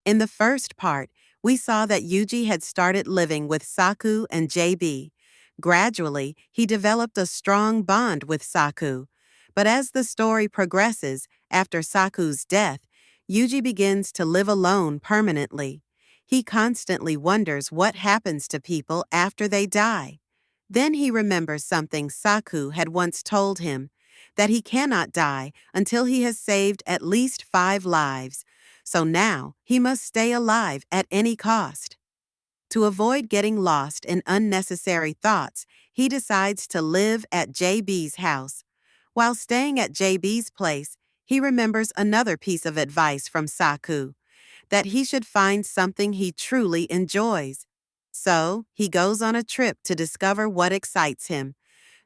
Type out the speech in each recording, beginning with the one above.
In the first part, we saw that Yuji had started living with Saku and JB. Gradually, he developed a strong bond with Saku. But as the story progresses, after Saku's death, Yuji begins to live alone permanently. He constantly wonders what happens to people after they die. Then he remembers something Saku had once told him, that he cannot die until he has saved at least 5 lives. So now he must stay alive at any cost. To avoid getting lost in unnecessary thoughts, he decides to live at JB's house. While staying at JB's place, he remembers another piece of advice from Saku, that he should find something he truly enjoys. So, he goes on a trip to discover what excites him.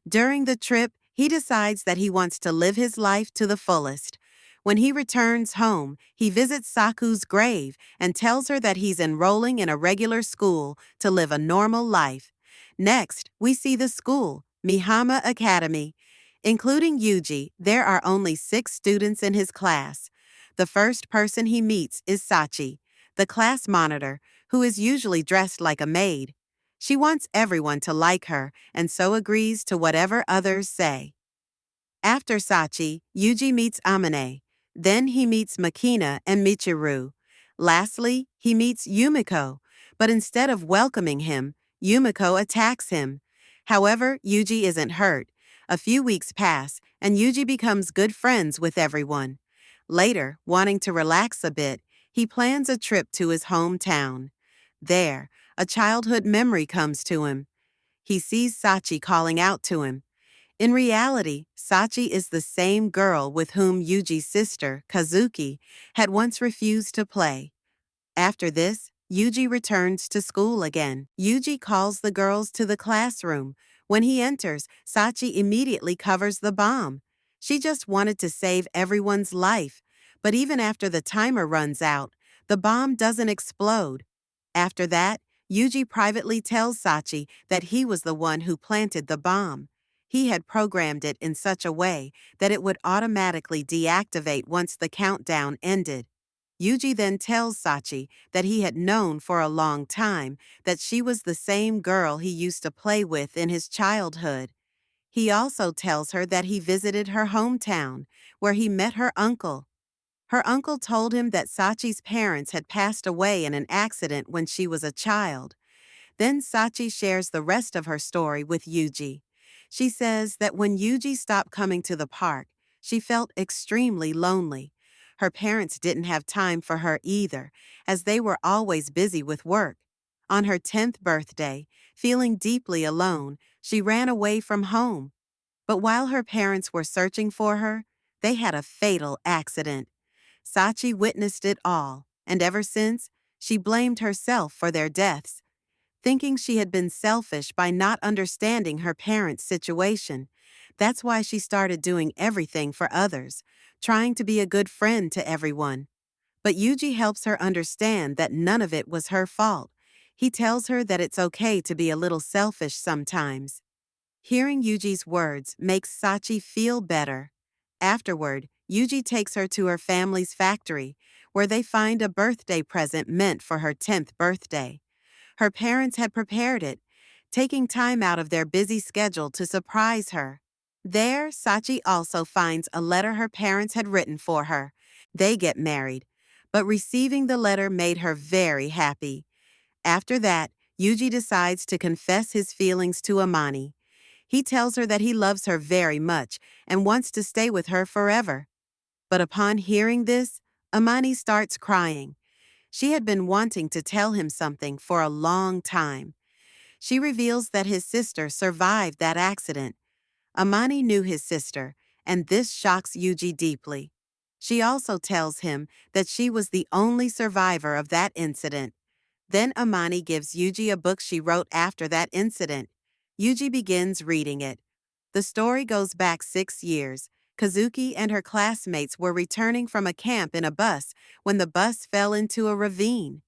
During the trip, he decides that he wants to live his life to the fullest. When he returns home, he visits Saku's grave and tells her that he's enrolling in a regular school to live a normal life. Next, we see the school, Mihama Academy. Including Yuji, there are only 6 students in his class. The first person he meets is Sachi, the class monitor, who is usually dressed like a maid. She wants everyone to like her and so agrees to whatever others say. After Sachi, Yuji meets Amane. Then he meets Makina and Michiru. Lastly, he meets Yumiko, but instead of welcoming him, Yumiko attacks him. However, Yuji isn't hurt. A few weeks pass, and Yuji becomes good friends with everyone. Later, wanting to relax a bit, he plans a trip to his hometown. There, a childhood memory comes to him. He sees Sachi calling out to him. In reality, Sachi is the same girl with whom Yuji's sister, Kazuki, had once refused to play. After this, Yuji returns to school again. Yuji calls the girls to the classroom. When he enters, Sachi immediately covers the bomb. She just wanted to save everyone's life, but even after the timer runs out, the bomb doesn't explode. After that, Yuji privately tells Sachi that he was the one who planted the bomb. He had programmed it in such a way that it would automatically deactivate once the countdown ended. Yuji then tells Sachi that he had known for a long time that she was the same girl he used to play with in his childhood. He also tells her that he visited her hometown, where he met her uncle. Her uncle told him that Sachi's parents had passed away in an accident when she was a child. Then Sachi shares the rest of her story with Yuji. She says that when Yuji stopped coming to the park, she felt extremely lonely. Her parents didn't have time for her either, as they were always busy with work. On her 10th birthday, feeling deeply alone, she ran away from home. But while her parents were searching for her, they had a fatal accident. Sachi witnessed it all, and ever since, she blamed herself for their deaths. Thinking she had been selfish by not understanding her parents' situation. That's why she started doing everything for others, trying to be a good friend to everyone. But Yuji helps her understand that none of it was her fault. He tells her that it's okay to be a little selfish sometimes. Hearing Yuji's words makes Sachi feel better. Afterward, Yuji takes her to her family's factory, where they find a birthday present meant for her 10th birthday. Her parents had prepared it, taking time out of their busy schedule to surprise her. There, Sachi also finds a letter her parents had written for her. They get married, but receiving the letter made her very happy. After that, Yuji decides to confess his feelings to Amani. He tells her that he loves her very much and wants to stay with her forever. But upon hearing this, Amani starts crying. She had been wanting to tell him something for a long time. She reveals that his sister survived that accident. Amani knew his sister, and this shocks Yuji deeply. She also tells him that she was the only survivor of that incident. Then Amani gives Yuji a book she wrote after that incident. Yuji begins reading it. The story goes back 6 years. Kazuki and her classmates were returning from a camp in a bus when the bus fell into a ravine.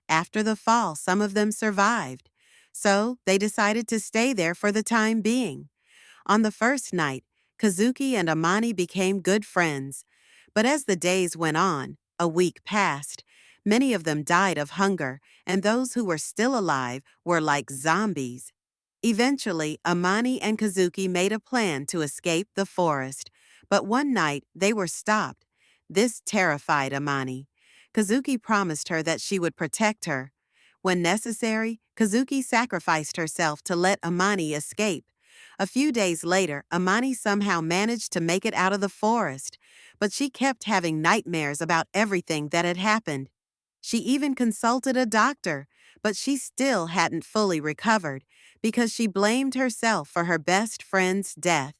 After the fall, some of them survived. So they decided to stay there for the time being. On the first night, Kazuki and Amani became good friends. But as the days went on, a week passed, Many of them died of hunger, and those who were still alive were like zombies. Eventually, Amani and Kazuki made a plan to escape the forest, but one night they were stopped. This terrified Amani. Kazuki promised her that she would protect her. When necessary, Kazuki sacrificed herself to let Amani escape. A few days later, Amani somehow managed to make it out of the forest, but she kept having nightmares about everything that had happened. She even consulted a doctor, but she still hadn't fully recovered because she blamed herself for her best friend's death.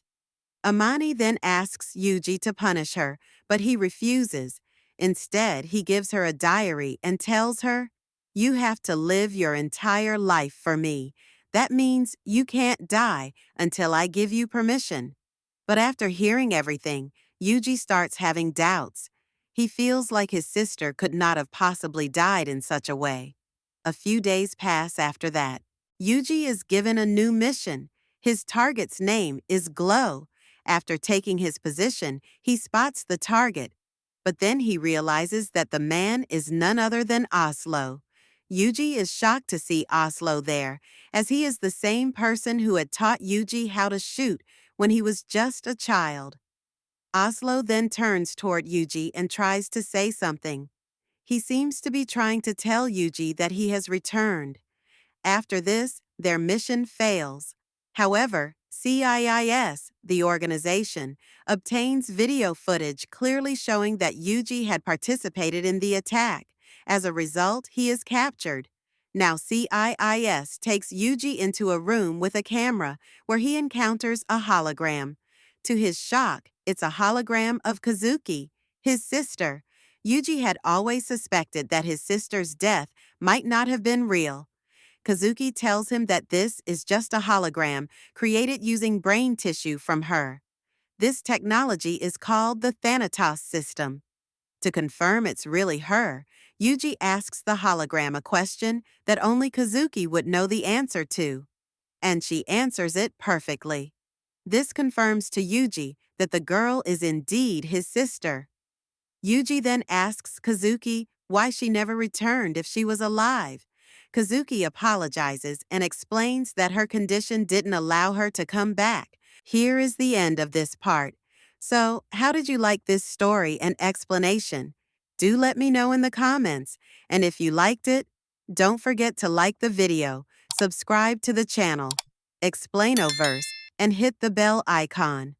Amani then asks Yuji to punish her, but he refuses. Instead, he gives her a diary and tells her, "You have to live your entire life for me. That means you can't die until I give you permission." But after hearing everything, Yuji starts having doubts. He feels like his sister could not have possibly died in such a way. A few days pass after that. Yuji is given a new mission. His target's name is Glow. After taking his position, he spots the target. But then he realizes that the man is none other than Oslo. Yuji is shocked to see Oslo there, as he is the same person who had taught Yuji how to shoot when he was just a child. Oslo then turns toward Yuji and tries to say something. He seems to be trying to tell Yuji that he has returned. After this, their mission fails. However, CIIS, the organization, obtains video footage clearly showing that Yuji had participated in the attack. As a result, he is captured. Now CIIS takes Yuji into a room with a camera where he encounters a hologram. To his shock, it's a hologram of Kazuki, his sister. Yuji had always suspected that his sister's death might not have been real. Kazuki tells him that this is just a hologram created using brain tissue from her. This technology is called the Thanatos system. To confirm it's really her, Yuji asks the hologram a question that only Kazuki would know the answer to. And she answers it perfectly. This confirms to Yuji that the girl is indeed his sister. Yuji then asks Kazuki why she never returned if she was alive. Kazuki apologizes and explains that her condition didn't allow her to come back. Here is the end of this part. So, how did you like this story and explanation? Do let me know in the comments. And if you liked it, don't forget to like the video, subscribe to the channel, Explainoverse, and hit the bell icon.